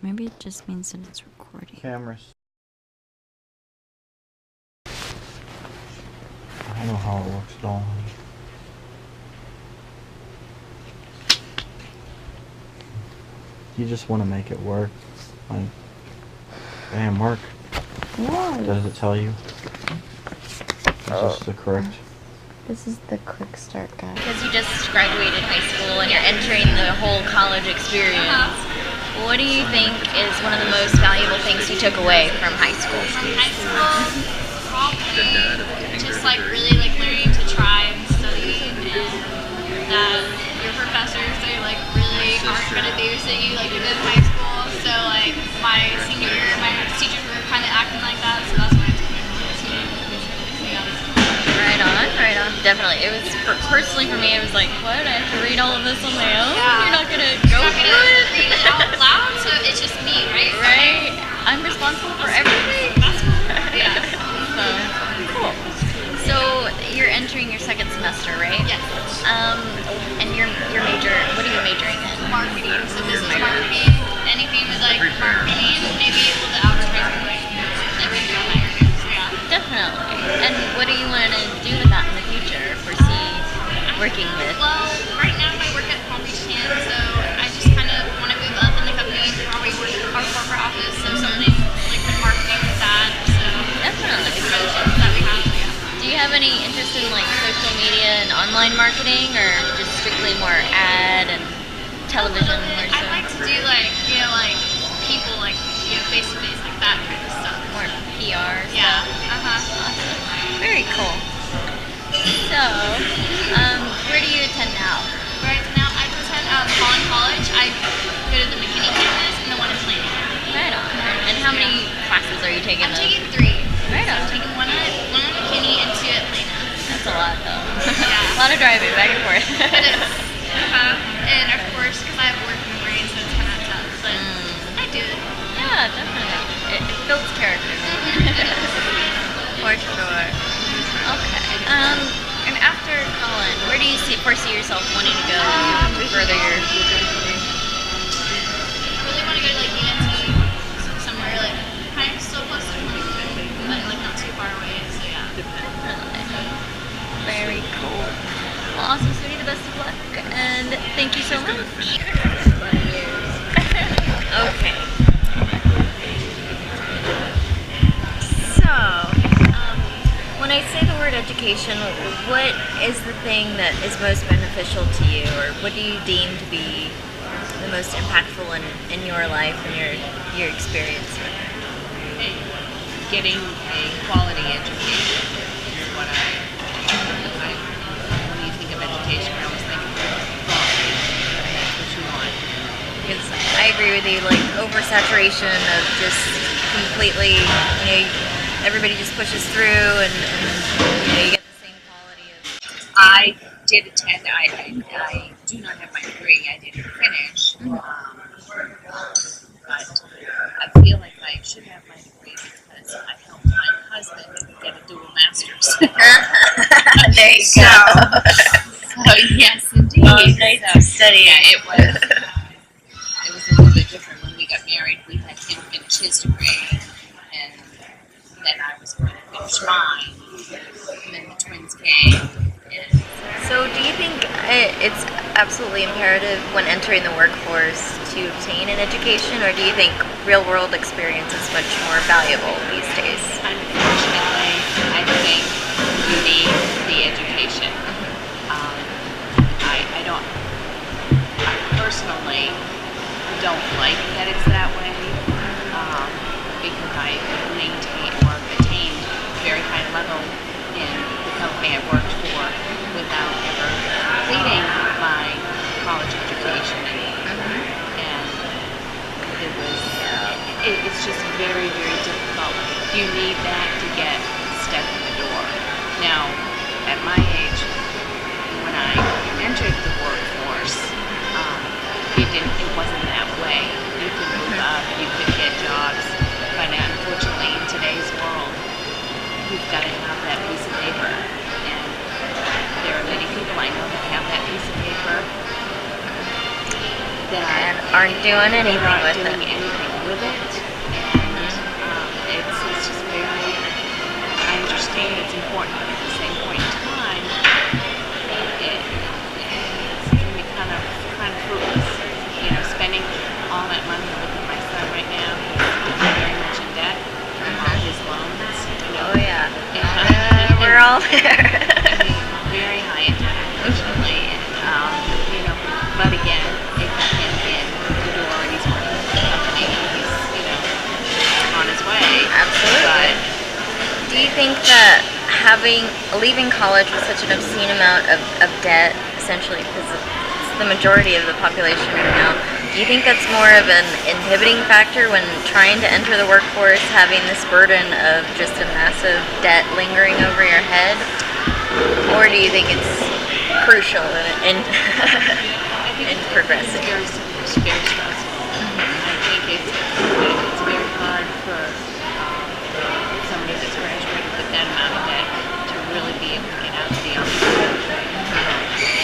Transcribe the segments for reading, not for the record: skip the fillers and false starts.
Maybe it just means that it's recording. Cameras. I know how it works, don't I? You just want to make it work. Like, damn, work. Whoa. Does it tell you? Is this the correct? This is the quick start guide. Because you just graduated high school and you're entering the whole college experience, what do you think is one of the most valuable things you took away from high school? From high school, probably just like really like learning to try and study, and that your professors, they like really aren't gonna babysit you like you did in high school. So like my senior year, my teachers were kind of acting like that, so that's why I took my college. Right on. Definitely. It was, personally for me, it was like, what? I have to read all of this on my own? Yeah. You're not going to go through it? Read it out loud, so it's just me, right? Right. I'm responsible for everything. That's cool. Yeah. So, cool. So, you're entering your second semester, right? Yes. And your major, what are you majoring in? Marketing. So business marketing, anything with like marketing, maybe with the advertising, like do all that. So yeah. Definitely. And what do you want to do with that in the future? Foresee working with? Well, right now I work at Palm Beach Tan, so I just kind of want to move up in the company, probably work our corporate office, so something like with marketing with that. So Definitely. the promotions that we have. Yeah. Do you have any interest in like social media and online marketing, or just strictly more ad and television? More so? I like to do like people like face to face like that kind of stuff. More PR stuff? Yeah. Awesome. Very cool. So, where do you attend now? Right now I attend Holland College. I go to the McKinney campus and the one in Planning. Right on. And how many classes are you taking? I'm taking 3. Right on. I'm taking one at McKinney and 2 at Plano. That's a lot though. Yeah. A lot of driving back and forth. It is. And of course, because I have work in my brain, so it's kind of tough. But I do it. Yeah, definitely. It builds character. For sure. Okay. And after college, where do you foresee yourself wanting to go further your future? I really want to go to like UNT, somewhere like kind of still close to home, but like not too far away. So yeah. Very cool. Well, awesome, sweetie. The best of luck, and thank you so much. Okay. So, when I say the word education, what is the thing that is most beneficial to you, or what do you deem to be the most impactful in your life and your experience with it? Getting a quality education is what when you think of education, I always think of quality. That's what you want. Because I agree with you, like oversaturation of just completely, everybody just pushes through and you get the same quality of... I did attend, I do not have my degree, I didn't finish, but I feel like I should have my degree because I helped my husband get a dual master's. There you So yes, indeed. Well, it's nice to study. Yeah, it was a little bit different. When we got married, we had him finish his degree, and then I was going to finish mine. And then the twins came. And So do you think it's absolutely imperative when entering the workforce to obtain an education, or do you think real-world experience is much more valuable these days? unfortunately, I think you need the education. I personally don't like that it's that way, because I maintain or attained a very high level in the company I worked for without ever completing my college education. And it's just very, very difficult. You need that to get a step in the door. Now, at my age, when I entered the workforce, it wasn't that way. You could move up, you could get jobs, but unfortunately in today's world, you've got to have that piece of paper. And there are many people I know that have that piece of paper that And aren't doing anything with doing it. anything with it, and it's just very, I understand it's important, but at the same point in time, it's going to be kind of fruitless. Spending all that money. I look at my son right now, he's very much in debt from all his loans. Oh yeah. We're We're all there. very high in debt, unfortunately. But again, it got him in the door, and he's working with the company. He's on his way. Absolutely. Do you think that leaving college with such an obscene amount of debt, essentially, because it's the majority of the population right now, do you think that's more of an inhibiting factor when trying to enter the workforce, having this burden of just a massive debt lingering over your head? Or do you think it's crucial in progressing? It's very stressful. I think it's very hard for somebody that's graduated with that amount of debt to really be able to get out to the other side,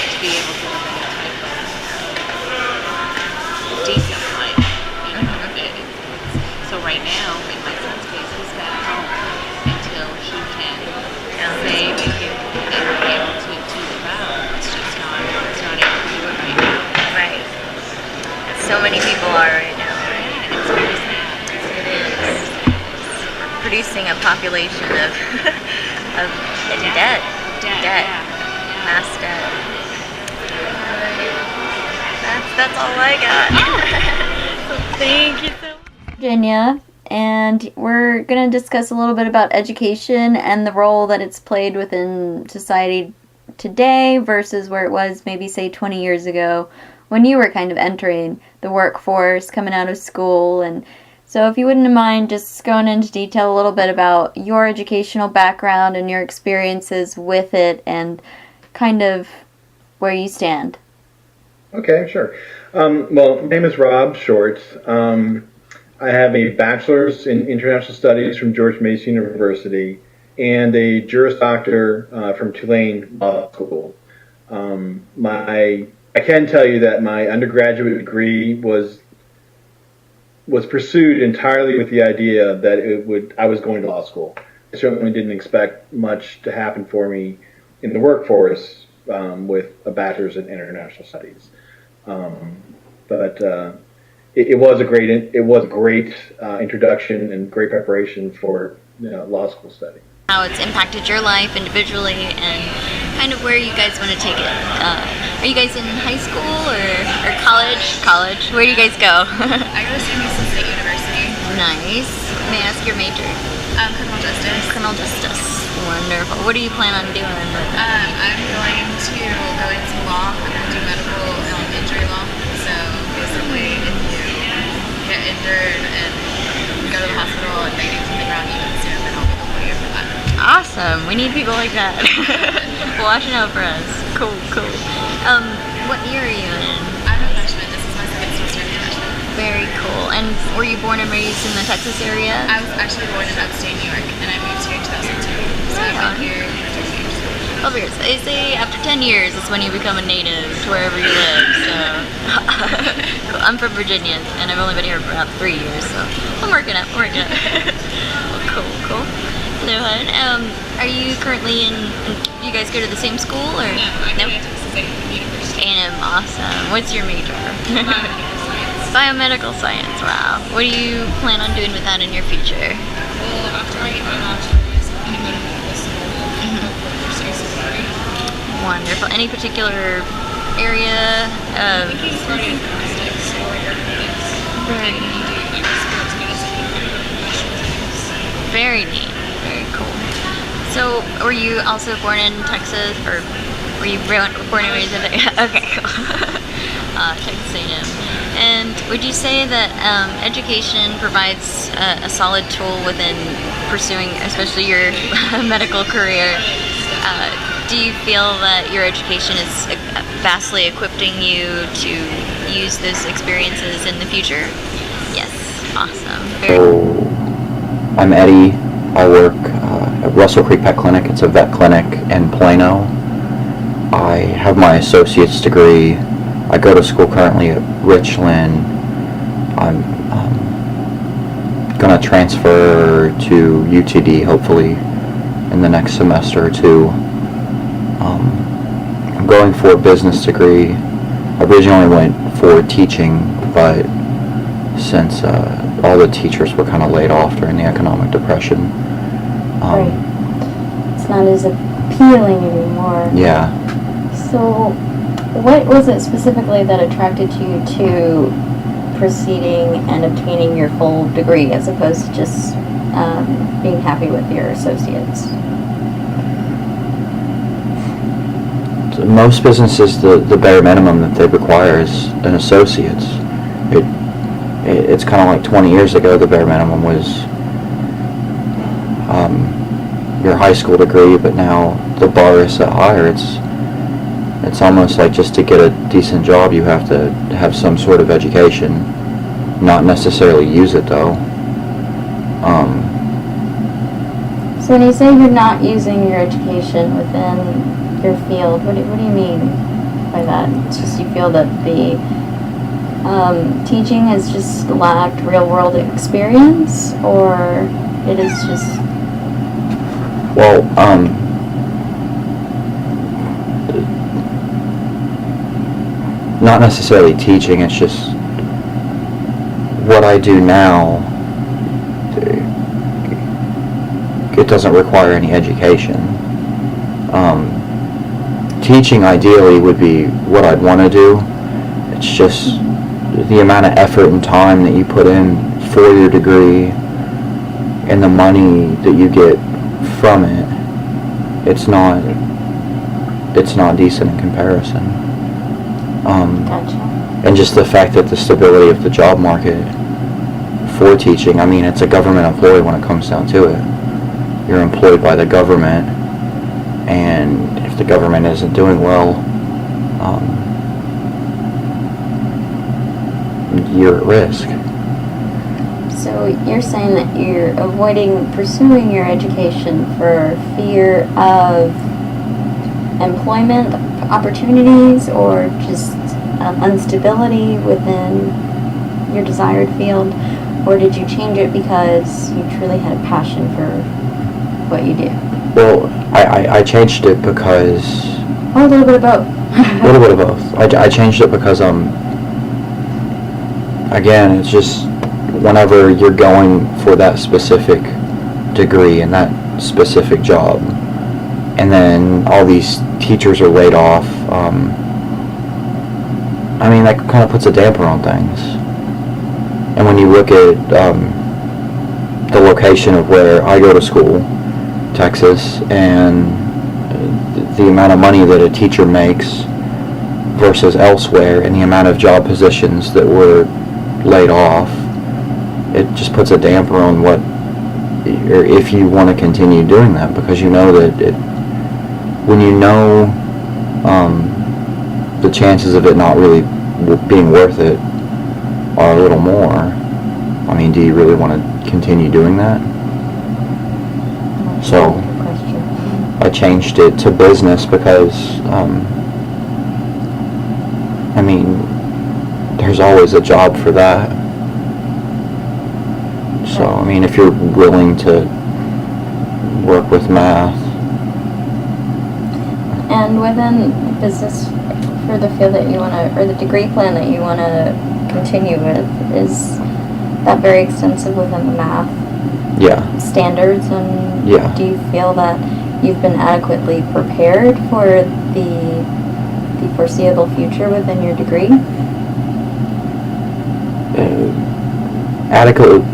to be able to live any type of decent life. So right now, in my son's case, he's back home until he can save and be able to live out. It's not able to do it right now. Right. So many people are right now. Yeah, it's very sad. It is. We're producing a population of debt. Debt. Yeah. Mass debt. That's all I got. Thank you so much. Virginia, and we're going to discuss a little bit about education and the role that it's played within society today versus where it was maybe, say, 20 years ago when you were kind of entering the workforce, coming out of school. And so if you wouldn't mind just going into detail a little bit about your educational background and your experiences with it and kind of where you stand. Okay, sure. Well, my name is Rob Short. I have a bachelor's in international studies from George Mason University and a Juris Doctor from Tulane Law School. I can tell you that my undergraduate degree was pursued entirely with the idea that I was going to law school. I certainly didn't expect much to happen for me in the workforce with a bachelor's in international studies. But it was a great introduction and great preparation for law school study. How it's impacted your life individually and kind of where you guys want to take it. Are you guys in high school or college? College. Where do you guys go? I go to San Diego State University. Nice. May I ask your major? Criminal justice. Criminal justice. Wonderful. What do you plan on doing with that? I'm going to go into law. I'm going to do medical injury law. So basically, if you get injured and go to the hospital and they need something wrong, you can sue them and I'll be the lawyer for that. Awesome. We need people like that. Watching out for us. Cool. What year are you in? I'm a freshman. This is my second semester of freshman. Very cool. And were you born and raised in the Texas area? I was actually born in upstate New York, and I moved here in 2002. So I've been here for 2 years. 12 years. They say after 10 years is when you become a native to wherever you live. So cool. I'm from Virginia, and I've only been here for about 3 years. So I'm working up. Well, cool. Hello, hon. Are you currently you guys go to the same school or? No, I go to Texas A&M University. A&M, awesome. What's your major? Biomedical science. Biomedical science, wow. What do you plan on doing with that in your future? Well, after I get my bachelor's, I'm going to go to medical school and hopefully pursue surgery. Wonderful. Any particular area of? Thinking cardiothoracics or orthopedics. Very And you do like sports medicine and professional things. Very neat. Very cool. So, were you also born in Texas, or were you born and raised in Texas? Okay, cool. Texas A&M. And would you say that education provides a solid tool within pursuing, especially your medical career? Do you feel that your education is vastly equipping you to use those experiences in the future? Yes. Awesome. I'm Eddie. I work at Russell Creek Pet Clinic. It's a vet clinic in Plano. I have my associate's degree. I go to school currently at Richland. I'm gonna transfer to UTD hopefully in the next semester or two. I'm going for a business degree. I originally went for teaching, but since all the teachers were kind of laid off during the economic depression, Right. It's not as appealing anymore. yeah. So, what was it specifically that attracted you to proceeding and obtaining your full degree as opposed to just being happy with your associates? Most businesses, the bare minimum that they require is an associate's. It's kind of like 20 years ago, the bare minimum was your high school degree, but now the bar is set higher. It's almost like just to get a decent job, you have to have some sort of education, not necessarily use it though. So when you say you're not using your education within your field, what do you mean by that? It's just you feel that the teaching has just lacked real-world experience, or it is just... Well, not necessarily teaching, it's just what I do now, it doesn't require any education. Teaching ideally would be what I'd want to do. It's just the amount of effort and time that you put in for your degree and the money that you get from it, it's not decent in comparison. Gotcha. And just the fact that the stability of the job market for teaching, I mean, it's a government employee when it comes down to it. You're employed by the government, and if the government isn't doing well, you're at risk. So you're saying that you're avoiding pursuing your education for fear of employment opportunities or just instability within your desired field, or did you change it because you truly had a passion for what you do? Well, I changed it because... Oh, a little bit of both. A little bit of both. I changed it because, again, it's just whenever you're going for that specific degree and that specific job, and then all these teachers are laid off, I mean, that kind of puts a damper on things. And when you look at the location of where I go to school, Texas, and the amount of money that a teacher makes versus elsewhere, and the amount of job positions that were laid off, it just puts a damper on what, or if you want to continue doing that, because you know that when you know the chances of it not really being worth it are a little more. I mean, do you really want to continue doing that? So I changed it to business because I mean, there's always a job for that. So I mean, if you're willing to work with math. And within business, for the field that you want to, or the degree plan that you want to continue with, is that very extensive within the math standards? And Yeah. do you feel that you've been adequately prepared for the foreseeable future within your degree? Adequate?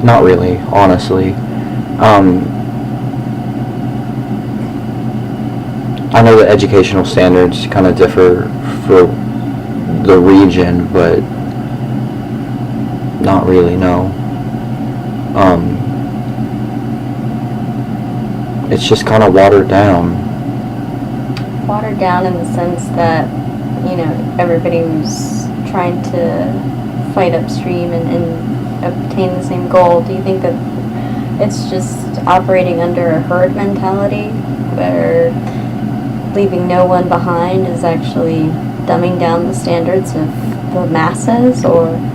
Not really, honestly. I know that educational standards kind of differ for the region, but not really, no. It's just kind of watered down. Watered down in the sense that, you know, everybody was trying to fight upstream and obtain the same goal. Do you think that it's just operating under a herd mentality, where leaving no one behind is actually dumbing down the standards of the masses, or